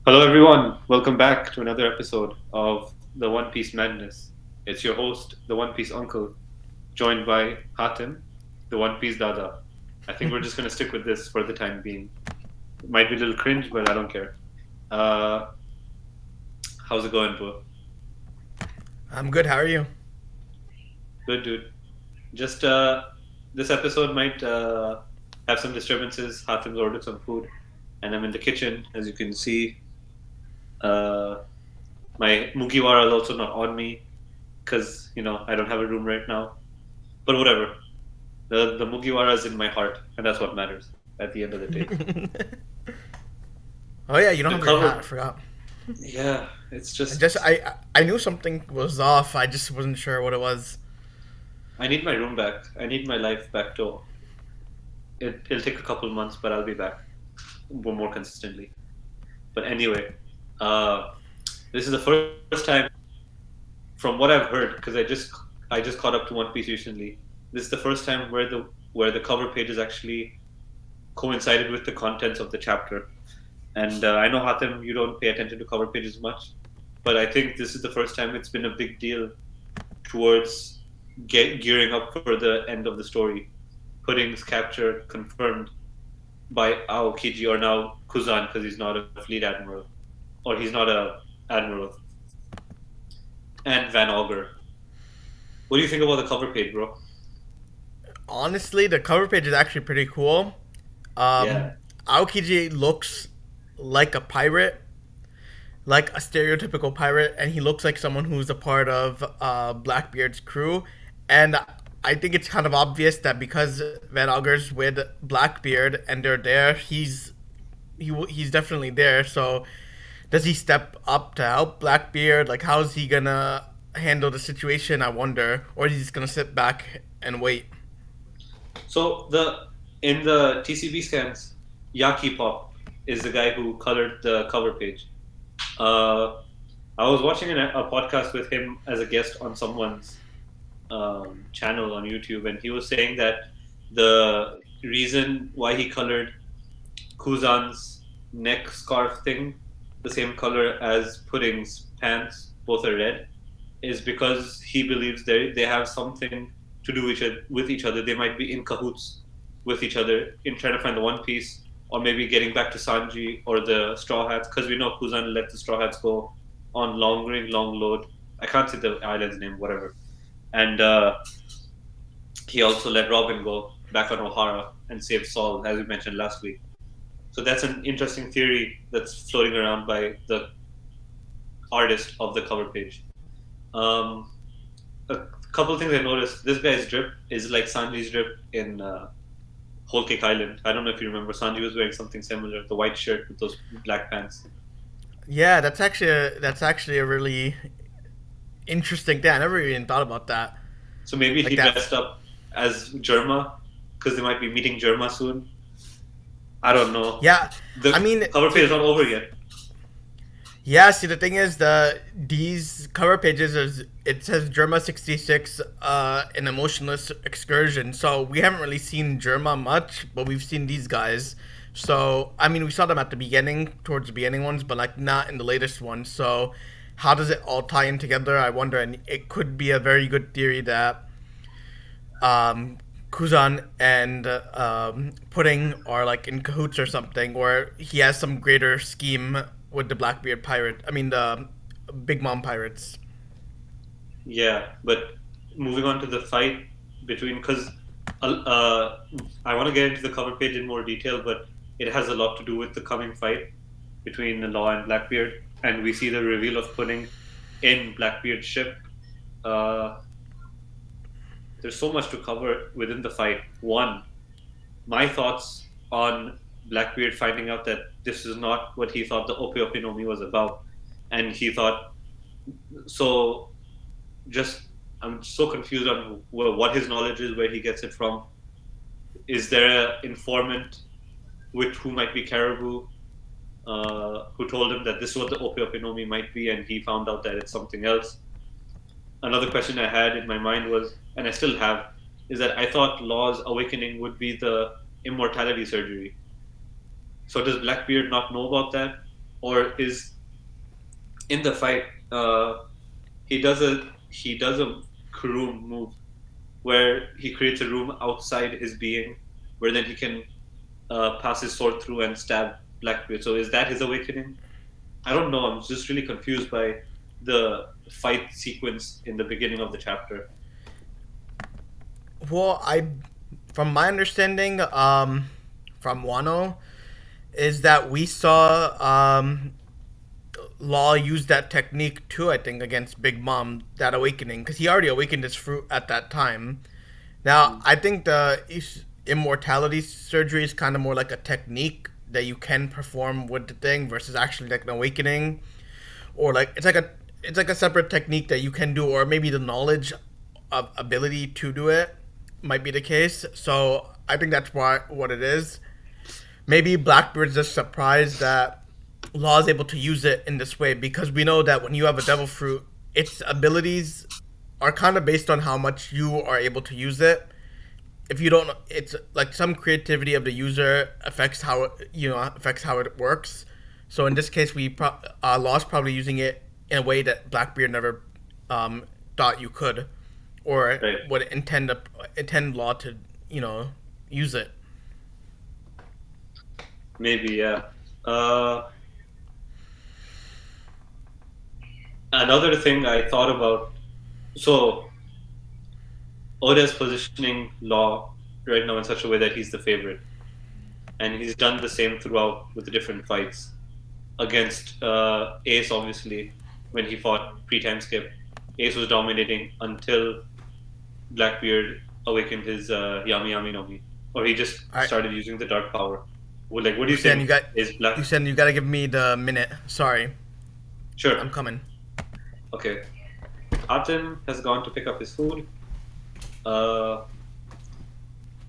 Hello, everyone. Welcome back to another episode of the One Piece Madness. It's your host, the One Piece Uncle, joined by Hatim, the One Piece Dada. I think we're just going to stick with this for the time being. It might be a little cringe, but I don't care. Uh, how's it going, bro? I'm good. How are you? Good, dude. Just this episode might have some disturbances. Hatim's ordered some food, and I'm in the kitchen, as you can see. Uh, my Mugiwara is also not on me because I don't have a room right now. But whatever, the Mugiwara is in my heart, and that's what matters at the end of the day. Oh yeah, you don't The have your hat. I cover, forgot. yeah, it's I just just I knew something was off. I just wasn't sure what it was. I need my room back. I need my life back to it'll take a couple months, but I'll be back more consistently. But anyway, uh, this is the first time, from what I've heard, because I just caught up to One Piece recently. This is the first time where the cover pages actually coincided with the contents of the chapter. And I know, Hatem, you don't pay attention to cover pages much, but I think this is the first time it's been a big deal towards gearing up for the end of the story. Pudding's capture confirmed by Aokiji, or now Kuzan, because he's not a fleet admiral, or he's not a admiral, and Van Auger. What do you think about the cover page, bro? Honestly, the cover page is actually pretty cool. Yeah, Aokiji looks like a pirate, like a stereotypical pirate, and he looks like someone who's a part of Blackbeard's crew. And I think it's kind of obvious that because Van Auger's with Blackbeard and they're there, he's definitely there. So does he step up to help Blackbeard? Like, how's he gonna handle the situation? I wonder, or is he just gonna sit back and wait? so the in the TCB scans, Yaki Pop is the guy who colored the cover page. Uh, I was watching a podcast with him as a guest on someone's channel on YouTube, and he was saying that the reason why he colored Kuzan's neck scarf thing the same color as Pudding's pants, both are red, is because he believes they have something to do with each other. They might be in cahoots with each other in trying to find the One Piece, or maybe getting back to Sanji or the Straw Hats, because we know Kuzan let the Straw Hats go on long ring, long load. I can't say the island's name, whatever. And he also let Robin go back on O'Hara and save Saul, as we mentioned last week. So that's an interesting theory that's floating around by the artist of the cover page. Um, a couple of things I noticed. This guy's drip is like Sanji's drip in Whole Cake Island. I don't know if you remember. Sanji was wearing something similar, the white shirt with those black pants. Yeah, that's actually a really interesting thing. I never even thought about that. So maybe Like he that. dressed up as Germa because they might be meeting Germa soon. I don't know. Yeah, I The mean, cover page is not over yet. yeah. See, the thing is, these cover pages is it says Germa 66, an emotionless excursion. So we haven't really seen Germa much, but we've seen these guys. So I mean, we saw them at the beginning, towards the beginning ones, but like not in the latest ones. So how does it all tie in together? I wonder, and it could be a very good theory that Kuzan and Pudding are like in cahoots or something, or he has some greater scheme with the Blackbeard pirate. I mean the Big Mom pirates. Yeah, but moving on to the fight between, because I want to get into the cover page in more detail, but it has a lot to do with the coming fight between the Law and Blackbeard, and we see the reveal of Pudding in Blackbeard's ship. Uh, there's so much to cover within the fight. One, my thoughts on Blackbeard finding out that this is not what he thought the Ope Ope no Mi was about, and he thought so. Just I'm so confused on what his knowledge is, where he gets it from. Is there an informant with who might be Caribou, who told him that this is what the Ope Ope no Mi might be, and he found out that it's something else? Another question I had in my mind was, and I still have, is that I thought Law's awakening would be the immortality surgery. So does Blackbeard not know about that, or is in the fight. He does a crew move where he creates a room outside his being, where then he can pass his sword through and stab Blackbeard. So is that his awakening? I don't know. I'm just really confused by the fight sequence in the beginning of the chapter. Well, from my understanding, from Wano, is that we saw Law use that technique too. I think against Big Mom, that awakening, because he already awakened his fruit at that time. Now, Mm. I think the immortality surgery is kind of more like a technique that you can perform with the thing versus actually like an awakening, or like it's like a separate technique that you can do, or maybe the knowledge of ability to do it might be the case. So I think that's why what it is. Maybe Blackbeard's just surprised that Law is able to use it in this way because we know that when you have a devil fruit, its abilities are kind of based on how much you are able to use it. If you don't, it's like some creativity of the user affects how affects how it works. So in this case, Law's probably using it in a way that Blackbeard never thought you could, or Right. would intend Law to use it. Maybe, yeah. Uh, Another thing I thought about. So Oda's positioning Law right now in such a way that he's the favorite, and he's done the same throughout with the different fights against Ace. Obviously, when he fought pre-time skip, Ace was dominating until Blackbeard awakened his Yami Yami no Mi, or he just All right, started using the dark power. Like, what do you Hussein, think? Is Black? You got to give me the minute. Sorry, Sure. I'm coming. Okay. Atem has gone to pick up his food. Uh,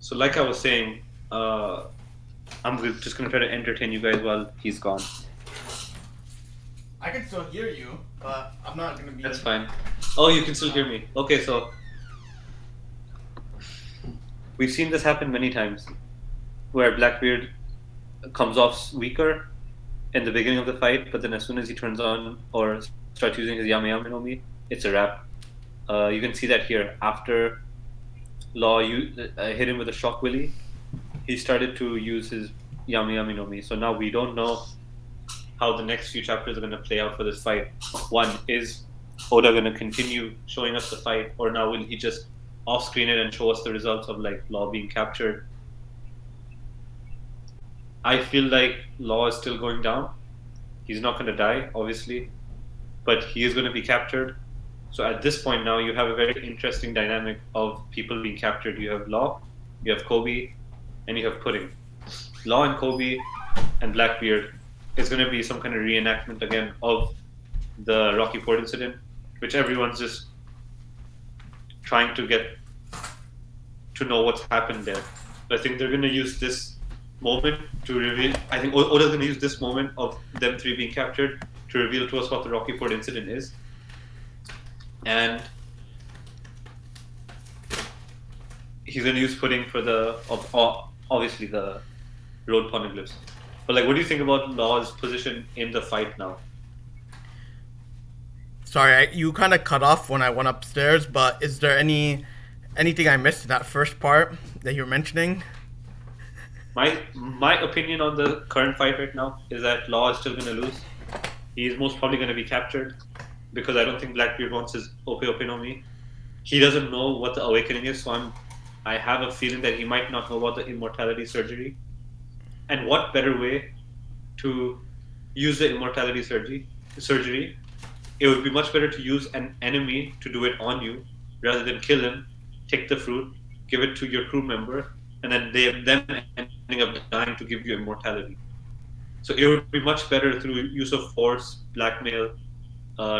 so, like I was saying, I'm just gonna try to entertain you guys while he's gone. I can still hear you, but I'm not gonna be. That's fine. Oh, you can still hear me. Okay, so we've seen this happen many times, where Blackbeard comes off weaker in the beginning of the fight, but then as soon as he turns on or starts using his Yami Yami no Mi, it's a wrap. You can see that here. After Law hit him with a shock willy, he started to use his Yami Yami no Mi. So now we don't know how the next few chapters are going to play out for this fight. One, is Oda going to continue showing us the fight, or now will he just off screen it and show us the results of like Law being captured? I feel like Law is still going down. He's not going to die, obviously, but he is going to be captured. So at this point now, you have a very interesting dynamic of people being captured. You have Law, you have Kobe, and you have Pudding. Law and Kobe and Blackbeard is going to be some kind of reenactment again of the Rocky Ford incident, which everyone's just trying to get to know what's happened there. So I think they're going to use this moment to reveal. I think Oda's going to use this moment of them three being captured to reveal to us what the Rocky Ford incident is. And he's going to use Pudding for obviously the road poneglyphs. But like, what do you think about Law's position in the fight now? Sorry, you kind of cut off when I went upstairs. But is there anything I missed in that first part that you were mentioning? My opinion on the current fight right now is that Law is still going to lose. He's most probably going to be captured because I don't think Blackbeard wants his Ope Ope no Mi. He doesn't know what the awakening is, so I have a feeling that he might not know about the immortality surgery. And what better way to use the immortality surgery? It would be much better to use an enemy to do it on you rather than kill him, take the fruit, give it to your crew member, and then them ending up dying to give you immortality. So it would be much better through use of force, blackmail,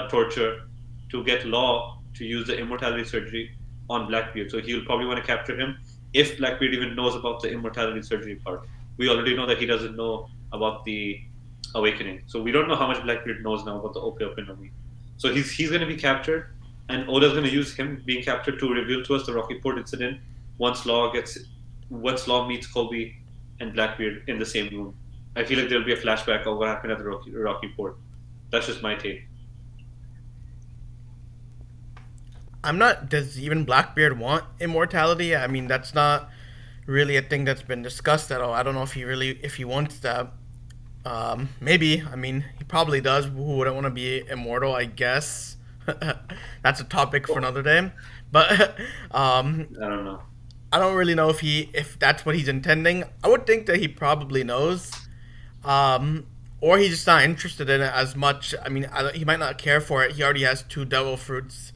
torture, to get Law to use the immortality surgery on Blackbeard. So he'll probably want to capture him if Blackbeard even knows about the immortality surgery part. We already know that he doesn't know about the awakening. So we don't know how much Blackbeard knows now about the Ope Ope no Mi. So he's going to be captured, and Oda's going to use him being captured to reveal to us the Rocky Ford incident once Law meets Kobe and Blackbeard in the same room. I feel like there'll be a flashback of what happened at the Rocky Port. That's just my take. I'm not. Does even Blackbeard want immortality? I mean, that's not really a thing that's been discussed at all. I don't know if he wants that. Maybe. I mean, he probably does. Who wouldn't want to be immortal? I guess. That's a topic for Well, another day. But I don't know. I don't really know if that's what he's intending. I would think that he probably knows, or he's just not interested in it as much. I mean, he might not care for it. He already has two devil fruits.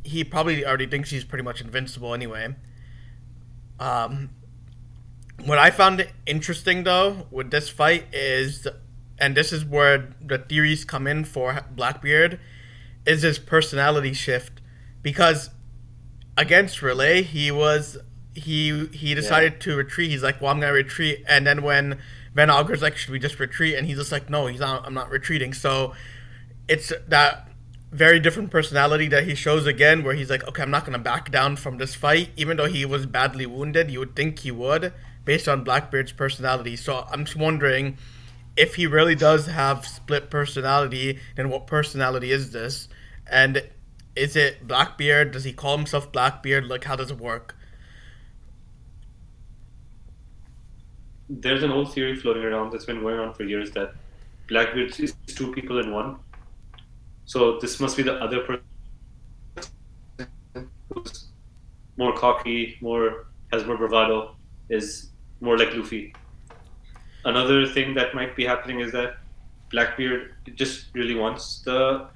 He probably already thinks he's pretty much invincible anyway. Um, what I found interesting though with this fight is, and this is where the theories come in for Blackbeard, is his personality shift, because against Relay, he Yeah. decided to retreat. He's like, "Well, I'm gonna retreat," and then when Van Auger's like, "Should we just retreat?" and he's just like, "No, he's not. I'm not retreating." So it's that very different personality that he shows again, where he's like, "Okay, I'm not gonna back down from this fight," even though he was badly wounded. You would think he would, based on Blackbeard's personality. So I'm just wondering if he really does have split personality, then what personality is this? And is it Blackbeard? Does he call himself Blackbeard? Like, how does it work? There's an old theory floating around that's been going on for years that Blackbeard is two people in one. So this must be the other person who's more cocky, more has more bravado, is more like Luffy. Another thing that might be happening is that Blackbeard just really wants the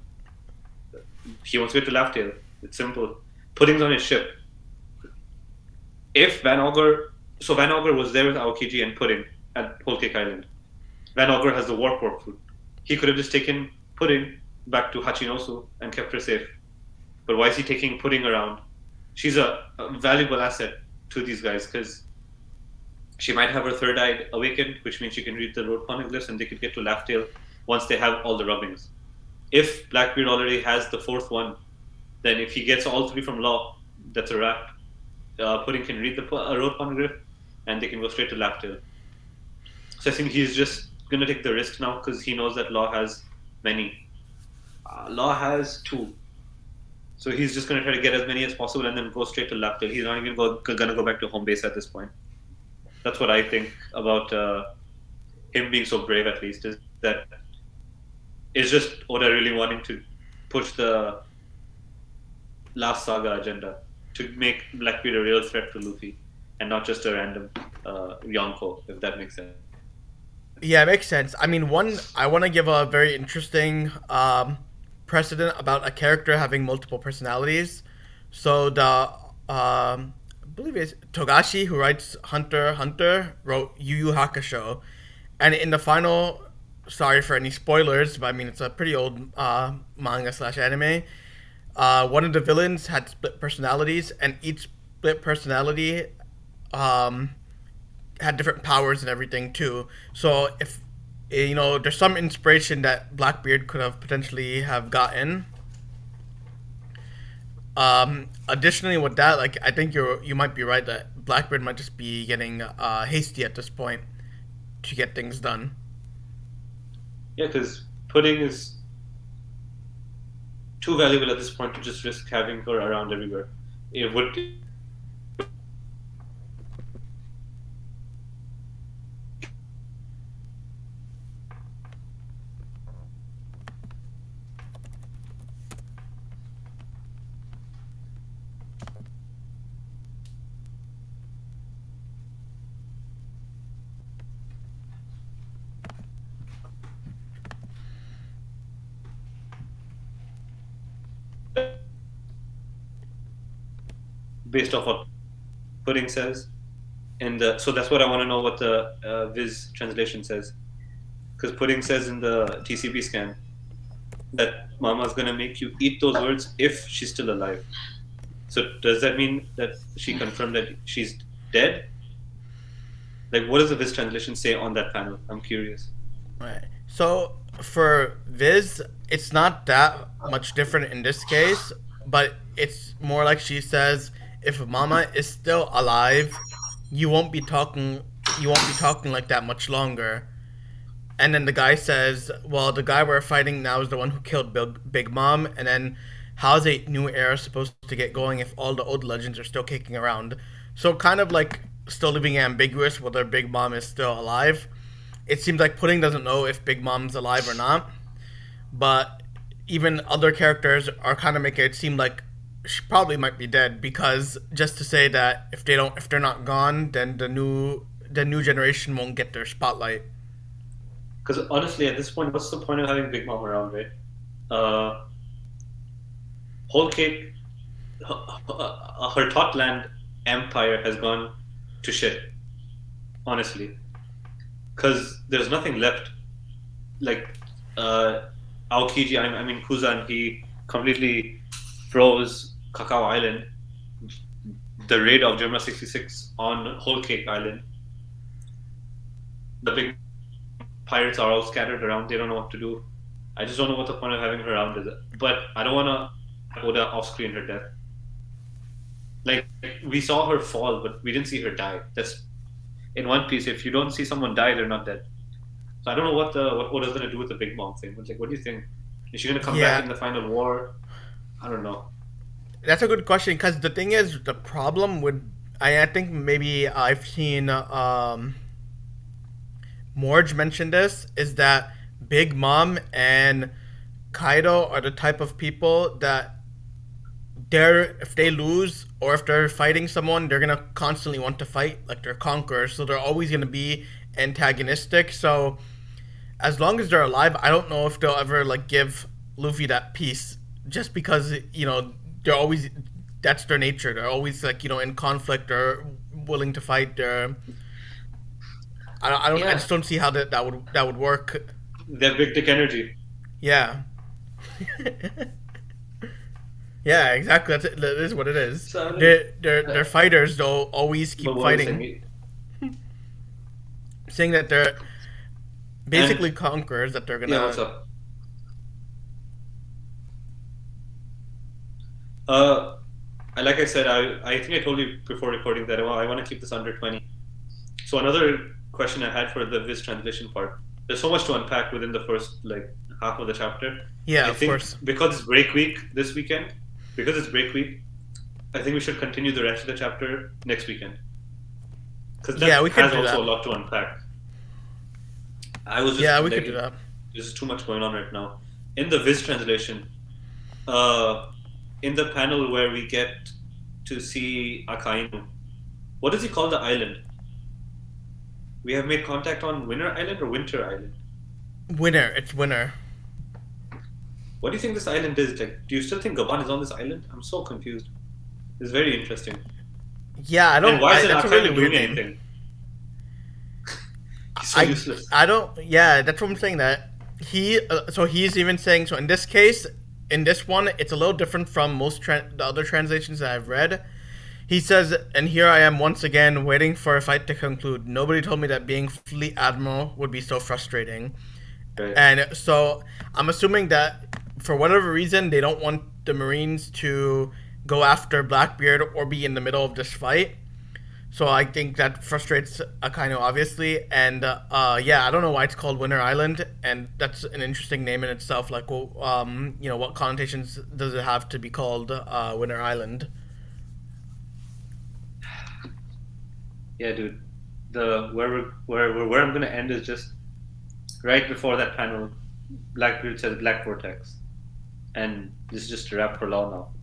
he wants to get to Laugh Tale. It's simple. Pudding's on his ship. If Van Augur, so Van Augur was there with Aokiji and Pudding at Whole Cake Island. Van Augur has the war pork food. He could have just taken Pudding back to Hachinosu and kept her safe. But why is he taking Pudding around? She's a valuable asset to these guys because she might have her third eye awakened, which means she can read the road poneglyphs and they could get to Laugh Tale once they have all the rubbings. If Blackbeard already has the fourth one, then if he gets all three from Law, that's a wrap. Pudding can read the road poneglyph and they can go straight to Laugh Tale. So I think he's just going to take the risk now because he knows that Law has many. Law has two. So he's just going to try to get as many as possible and then go straight to Laugh Tale. He's not even going to go back to home base at this point. That's what I think about him being so brave. At least is that it's just Oda really wanting to push the last saga agenda to make Blackbeard a real threat to Luffy and not just a random Yonko, if that makes sense. Yeah, it makes sense. I mean, one, I want to give a very interesting precedent about a character having multiple personalities. So I believe it's Togashi, who writes Hunter x Hunter, wrote Yu Yu Hakusho, and in the final, sorry for any spoilers, but I mean it's a pretty old manga slash anime. One of the villains had split personalities, and each split personality um, had different powers and everything too. So if there's some inspiration that Blackbeard could have potentially have gotten. Additionally, with that, like I think you might be right that Blackbeard might just be getting hasty at this point to get things done. Yeah, because Pudding is too valuable at this point to just risk having her around everywhere. It would based off what Pudding says, and so that's what I want to know what the Viz translation says. Because Pudding says in the TCB scan that Mama's gonna make you eat those words if she's still alive. So does that mean that she confirmed that she's dead? Like, what does the Viz translation say on that panel? I'm curious. Right. So for Viz, it's not that much different in this case, but it's more like she says, if Mama is still alive, you won't be talking you won't be talking like that much longer. And then the guy says, well, the guy we're fighting now is the one who killed Big Mom. And then how's a new era supposed to get going if all the old legends are still kicking around? So kind of like still leaving it ambiguous whether Big Mom is still alive. It seems like Pudding doesn't know if Big Mom's alive or not, but even other characters are kind of making it seem like she probably might be dead because just to say that if they're not gone, then the new generation won't get their spotlight. Because honestly, at this point, what's the point of having Big Mom around, right? Uh, Whole cake, her Totland empire has gone to shit, honestly. Because there's nothing left. Like, Aokiji, I mean, Kuzan, he completely froze Kakao Island, the raid of Germa 66 on Whole Cake Island. The big pirates are all scattered around. They don't know what to do. I just don't know what the point of having her around is. But I don't want to Oda off screen her death. Like we saw her fall, but we didn't see her die. That's in One Piece. If you don't see someone die, they're not dead. So I don't know what Oda's gonna do with the Big Mom thing. But like, what do you think? Is she gonna come back Yeah, in the final war? I don't know. that's a good question because the thing is, the problem with I think maybe I've seen Morge mention this is that Big Mom and Kaido are the type of people that if they lose or if they're fighting someone, they're gonna constantly want to fight like they're conquerors. So they're always gonna be antagonistic. So as long as they're alive, I don't know if they'll ever like give Luffy that peace. Just because they're always that's their nature. They're always like in conflict or willing to fight. I Yeah, just don't see how that would work. they have big dick energy. Yeah. Yeah, exactly. That is what it is. So, They're fighters. They'll always but keep what was fighting, saying? saying that they're And basically conquerors. That they're yeah, what's gonna. up? Uh, like I said, I think I told you before recording that I want to keep this under 20. So another question I had for the Viz translation part. There's so much to unpack within the first like half of the chapter. Yeah, I of think course. because it's break week this weekend, because it's break week, I think we should continue the rest of the chapter next weekend because Yeah, that we could has do also that. a lot to unpack. I was just Yeah, we like, could do that. there's too much going on right now. In the Viz translation, uh, in the panel where we get to see Akainu, what does he call the island? We have made contact on Winter Island or Winter Island. Winner. It's winner. What do you think this island is? Like, do you still think Gabon is on this island? I'm so confused. It's very interesting. Yeah, I And don't. why isn't That's a really Akainu weird doing name. anything? He's so I useless. I don't. Yeah, that's what I'm saying. That so he's even saying so in this case, in this one, it's a little different from the other translations that I've read. He says, and here I am once again waiting for a fight to conclude. Nobody told me that being fleet admiral would be so frustrating. Right. And so I'm assuming that for whatever reason they don't want the Marines to go after Blackbeard or be in the middle of this fight. So I think that frustrates Akainu obviously, and yeah, I don't know why it's called Winter Island, and that's an interesting name in itself. Like, well, what connotations does it have to be called Winter Island? Yeah, dude. Where I'm gonna end is just right before that panel. Blackbeard says Black Vortex, and this is just a wrap for Law now.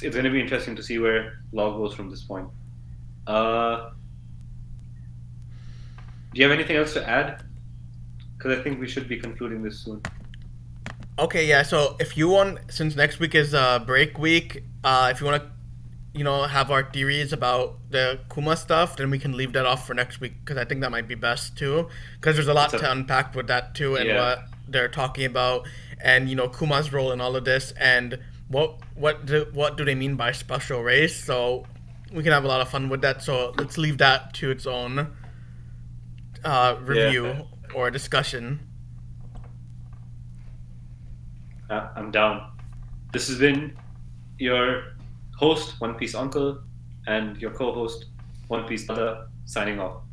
It's gonna be interesting to see where Law goes from this point. Uh, do you have anything else to add? Because I think we should be concluding this soon. Okay, yeah. So if you want, since next week is break week, if you want to, have our theories about the Kuma stuff, then we can leave that off for next week because I think that might be best too. Because there's a It's lot a to unpack with that too, and yeah. what they're talking about, and Kuma's role in all of this, and what do they mean by special race? So we can have a lot of fun with that. So let's leave that to its own Yeah, review or discussion. I'm down. This has been your host, One Piece Uncle, and your co-host, One Piece Mother, signing off.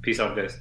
Peace out, guys.